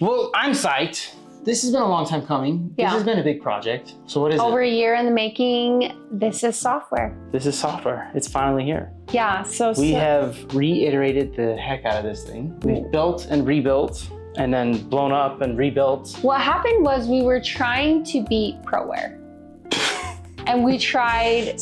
Well, I'm psyched. This has been a long time coming. Yeah. This has been a big project. So what is Over it? a year in the making. This is SoftWear. This is SoftWear. It's finally here. Yeah, We have reiterated the heck out of this thing. We've built and rebuilt and then blown up and rebuilt. What happened was we were trying to beat ProWear. And we tried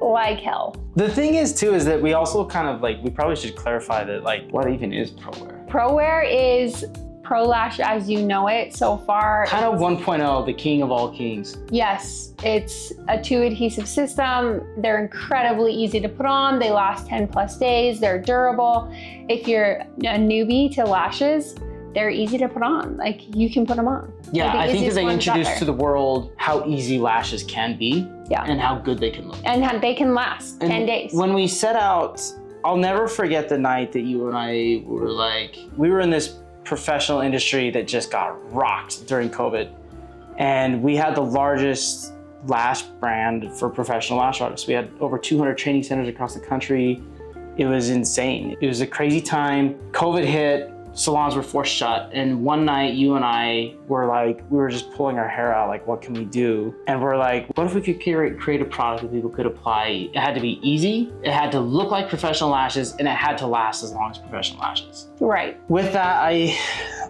like hell. The thing is too, is that we also kind of like, we probably should clarify that like, what even is ProWear? ProWear is Pro Lash as you know it so far. Kind of 1.0, the king of all kings. Yes, it's a 2-adhesive system. They're incredibly easy to put on. They last 10+ days. They're durable. If you're a newbie to lashes, they're easy to put on. Like you can put them on. Yeah, I think that they introduced to the the world how easy lashes can be and how good they can look. And they can last 10 days. When we set out, I'll never forget the night that you and I were like, we were in this professional industry that just got rocked during COVID. And we had the largest lash brand for professional lash artists. We had over 200 training centers across the country. It was insane. It was a crazy time. COVID hit, salons were forced shut. And one night you and I were like, we were just pulling our hair out, like, what can we do? And we're like, what if we could create a product that people could apply? It had to be easy, it had to look like professional lashes, and it had to last as long as professional lashes. Right. With that,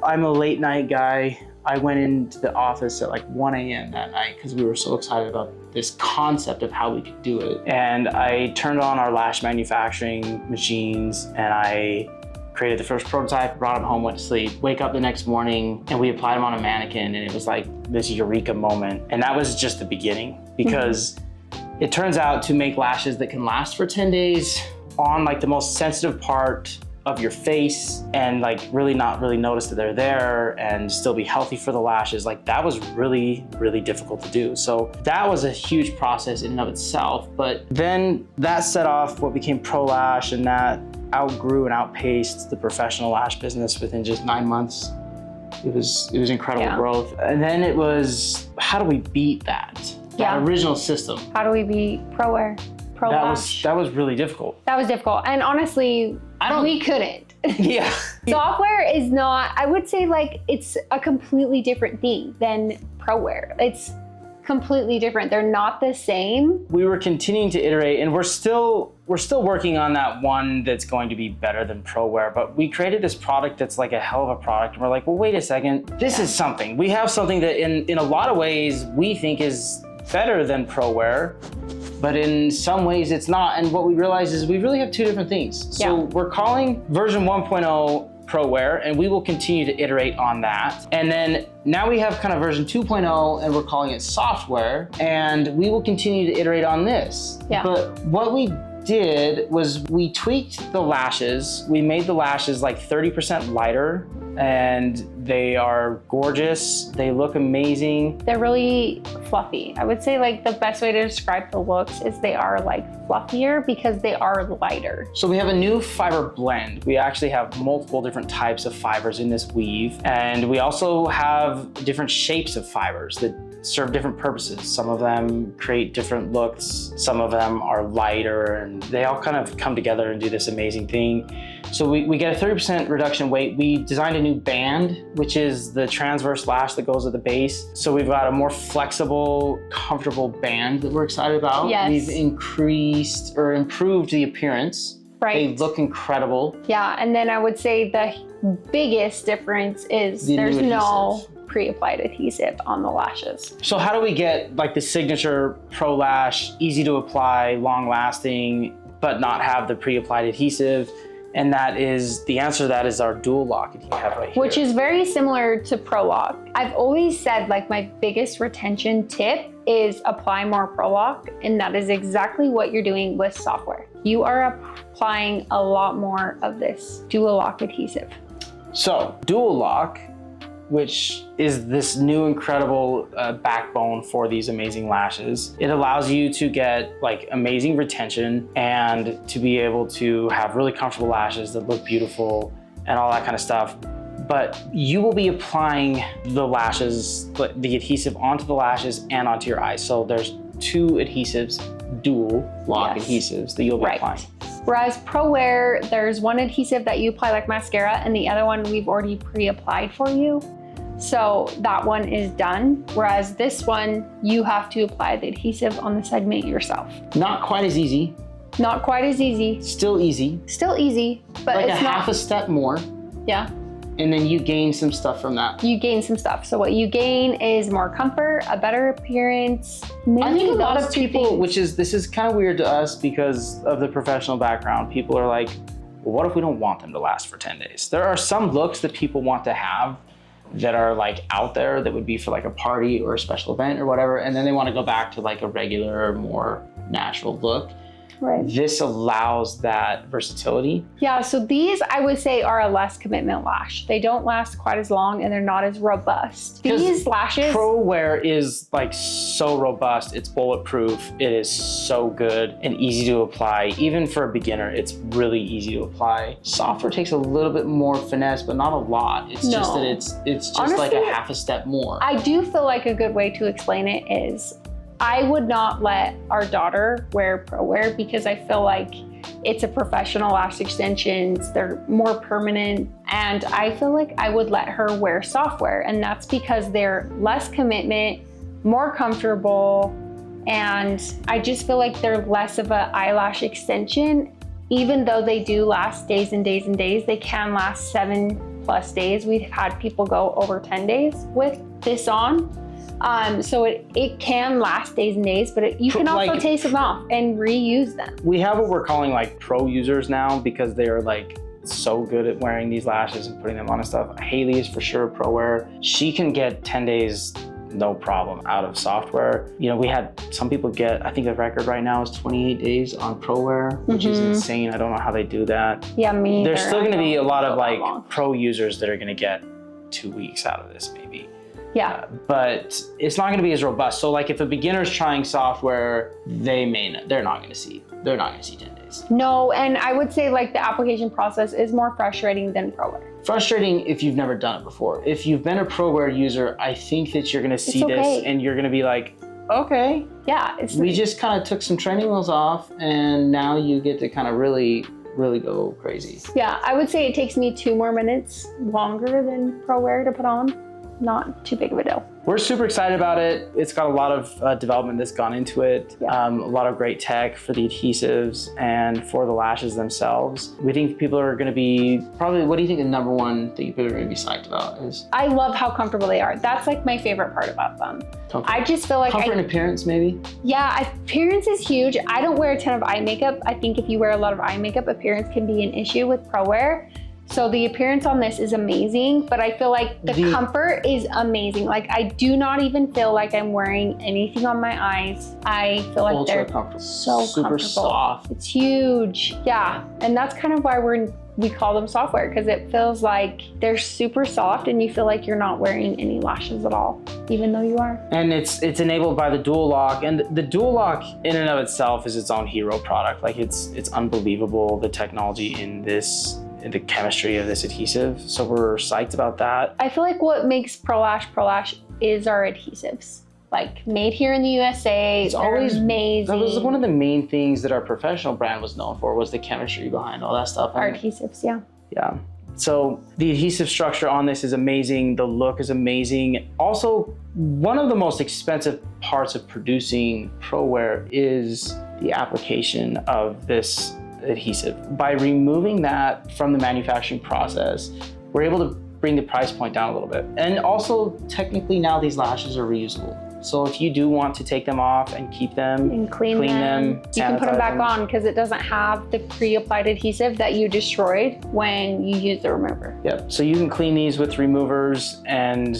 I'm a late night guy. I went into the office at like 1 a.m. that night because we were so excited about this concept of how we could do it. And I turned on our lash manufacturing machines and I created the first prototype, brought them home, went to sleep, wake up the next morning, and we applied them on a mannequin, and it was like this eureka moment. And that was just the beginning, because it turns out to make lashes that can last for 10 days on like the most sensitive part of your face and like really not really notice that they're there and still be healthy for the lashes, like that was really, really difficult to do. So that was a huge process in and of itself. But then that set off what became Pro Lash, and that outgrew and outpaced the professional lash business within just 9 months. It was incredible growth. And then it was, how do we beat that original system? How do we beat ProWear? That was really difficult. That was difficult. And honestly, we couldn't. Yeah. SoftWear is not, I would say like it's a completely different thing than ProWear. It's completely different. They're not the same. We were continuing to iterate, and we're still working on that one that's going to be better than ProWear, but we created this product that's like a hell of a product, and we're like, well, wait a second, this is something. We have something that in a lot of ways we think is better than ProWear, but in some ways it's not. And what we realized is we really have two different things. So we're calling version 1.0 ProWear, and we will continue to iterate on that. And then now we have kind of version 2.0, and we're calling it SoftWear, and we will continue to iterate on this. Yeah. But what we did was we tweaked the lashes. We made the lashes like 30% lighter, and they are gorgeous. They look amazing. They're really fluffy. I would say like the best way to describe the looks is they are like fluffier because they are lighter. So we have a new fiber blend. We actually have multiple different types of fibers in this weave. And we also have different shapes of fibers that serve different purposes. Some of them create different looks. Some of them are lighter, and they all kind of come together and do this amazing thing. So we get a 30% reduction in weight. We designed a new band, which is the transverse lash that goes at the base. So we've got a more flexible, comfortable band that we're excited about. Yes. We've increased or improved the appearance. Right. They look incredible. Yeah, and then I would say the biggest difference is there's no pre-applied adhesive on the lashes. So how do we get like the signature Pro Lash, easy to apply, long lasting, but not have the pre-applied adhesive? And that is, the answer to that is our dual lock that you have right here. Which is very similar to Pro Lock. I've always said like my biggest retention tip is apply more Pro Lock, and that is exactly what you're doing with SoftWear. You are applying a lot more of this dual lock adhesive. So dual lock, which is this new incredible backbone for these amazing lashes. It allows you to get like amazing retention and to be able to have really comfortable lashes that look beautiful and all that kind of stuff. But you will be applying the lashes, the adhesive onto the lashes and onto your eyes. So there's two adhesives, dual lock adhesives that you'll be applying. Whereas ProWear, there's one adhesive that you apply like mascara, and the other one we've already pre-applied for you. So that one is done. Whereas this one, you have to apply the adhesive on the segment yourself. Not quite as easy. Not quite as easy. Still easy. Still easy, but like it's a half a step more. Yeah. And then you gain some stuff from that. You gain some stuff. So what you gain is more comfort, a better appearance. I think a lot those of two people, things. this is kind of weird to us because of the professional background. People are like, well, what if we don't want them to last for 10 days? There are some looks that people want to have that are like out there that would be for like a party or a special event or whatever. And then they want to go back to like a regular, more natural look. Right. This allows that versatility. Yeah, so these I would say are a less commitment lash. They don't last quite as long and they're not as robust. These lashes. Pro Wear is like so robust. It's bulletproof. It is so good and easy to apply. Even for a beginner, it's really easy to apply. SoftWear takes a little bit more finesse, but not a lot. It's just that it's just honestly, like a half a step more. I do feel like a good way to explain it is I would not let our daughter wear Pro Wear because I feel like it's a professional lash extensions. They're more permanent. And I feel like I would let her wear SoftWear. And that's because they're less commitment, more comfortable. And I just feel like they're less of an eyelash extension. Even though they do last days and days and days, they can last 7+ days. We've had people go over 10 days with this on. So it can last days and days, but you can also take them off and reuse them. We have what we're calling like pro users now because they are like so good at wearing these lashes and putting them on and stuff. Haley is for sure Pro Wear. She can get 10 days no problem out of SoftWear. You know, we had some people get, I think the record right now is 28 days on Pro Wear, which is insane. I don't know how they do that. Yeah, me There's still gonna be a lot of like pro users that are gonna get 2 weeks out of this maybe. Yeah. But it's not gonna be as robust. So like if a beginner's trying SoftWear, they're not gonna see 10 days. No, and I would say like the application process is more frustrating than Pro Wear. Frustrating if you've never done it before. If you've been a Pro Wear user, I think that you're gonna see this and you're gonna be like, okay. Yeah. We just kind of took some training wheels off and now you get to kind of really go crazy. Yeah, I would say it takes me 2 more minutes longer than Pro Wear to put on. Not too big of a deal. We're super excited about it. It's got a lot of development that's gone into it. Yeah. A lot of great tech for the adhesives and for the lashes themselves. We think people are gonna be probably, what do you think the number one thing people are gonna be psyched about is? I love how comfortable they are. That's like my favorite part about them. Comfort. I just feel like comfort and appearance maybe? Yeah, appearance is huge. I don't wear a ton of eye makeup. I think if you wear a lot of eye makeup, appearance can be an issue with Pro Wear. So the appearance on this is amazing, but I feel like the comfort is amazing. Like I do not even feel like I'm wearing anything on my eyes. I feel like they're so super comfortable. Soft. It's huge. Yeah, and that's kind of why we call them SoftWear because it feels like they're super soft and you feel like you're not wearing any lashes at all, even though you are. And it's enabled by the dual lock, and the dual lock in and of itself is its own hero product. Like it's unbelievable, the technology in this, the chemistry of this adhesive. So we're psyched about that. I feel like what makes Pro Lash is our adhesives. Like made here in the USA, it's always amazing. That was one of the main things that our professional brand was known for, was the chemistry behind all that stuff. Our adhesives, yeah. Yeah. So the adhesive structure on this is amazing. The look is amazing. Also, one of the most expensive parts of producing Pro Wear is the application of this adhesive. By removing that from the manufacturing process, we're able to bring the price point down a little bit. And also, technically now these lashes are reusable. So if you do want to take them off and keep them and clean them, you can put them back on because it doesn't have the pre-applied adhesive that you destroyed when you use the remover. Yep. So you can clean these with removers and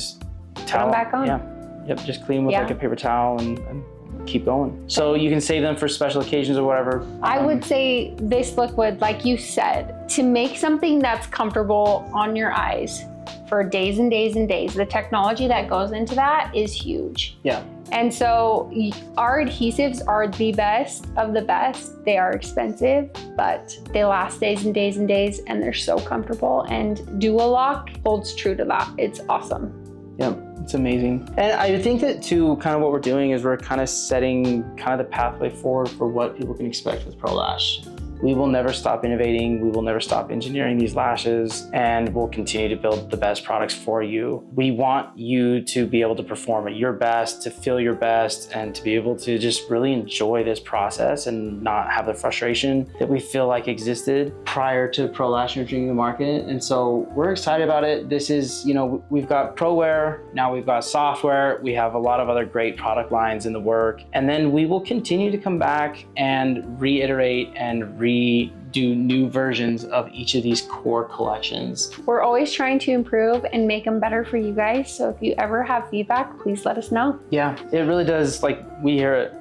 put them back on. Yeah. Yep. Just clean with like a paper towel and keep going. So you can save them for special occasions or whatever. I would say this look would, like you said, to make something that's comfortable on your eyes for days and days and days, the technology that goes into that is huge. Yeah. And so our adhesives are the best of the best. They are expensive, but they last days and days and days, and they're so comfortable. And Dual Lock holds true to that. It's awesome. Yeah. It's amazing. And I think that too, kind of what we're doing is we're kind of setting kind of the pathway forward for what people can expect with Pro Lash. we will never stop innovating. We will never stop engineering these lashes, and we'll continue to build the best products for you. We want you to be able to perform at your best, to feel your best, and to be able to just really enjoy this process and not have the frustration that we feel like existed prior to Pro Lash entering the market. And so we're excited about it. This is, you know, we've got ProWear, now we've got SoftWear, we have a lot of other great product lines in the work, and then we will continue to come back and reiterate and redo new versions of each of these core collections. We're always trying to improve and make them better for you guys. So if you ever have feedback, please let us know. Yeah, it really does. Like, we hear it.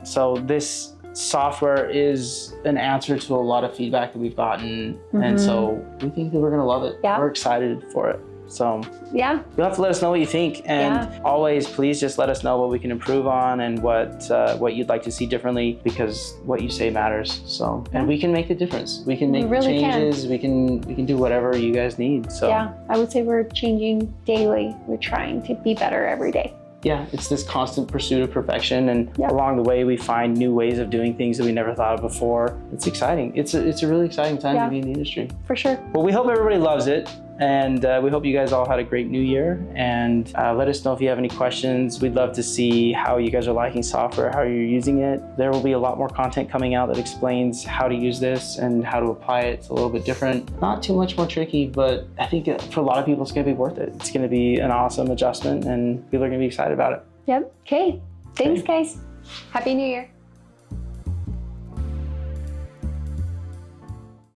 So this software is an answer to a lot of feedback that we've gotten. And so we think that we're gonna love it. Yeah. We're excited for it. So yeah, you'll have to let us know what you think, and always please just let us know what we can improve on and what you'd like to see differently, because what you say matters. So, and we can make the difference. We can make changes. We can do whatever you guys need. So yeah, I would say we're changing daily. We're trying to be better every day. Yeah, it's this constant pursuit of perfection, and along the way we find new ways of doing things that we never thought of before. It's exciting. It's a really exciting time to be in the industry. For sure. Well, we hope everybody loves it, and we hope you guys all had a great new year, and let us know if you have any questions. We'd love to see how you guys are liking SoftWear, how you're using it. There will be a lot more content coming out that explains how to use this and how to apply it. It's a little bit different, not too much more tricky, but I think for a lot of people it's gonna be worth it. It's gonna be an awesome adjustment, and people are gonna be excited about it. Yep. Okay. Thanks, guys. Happy New Year.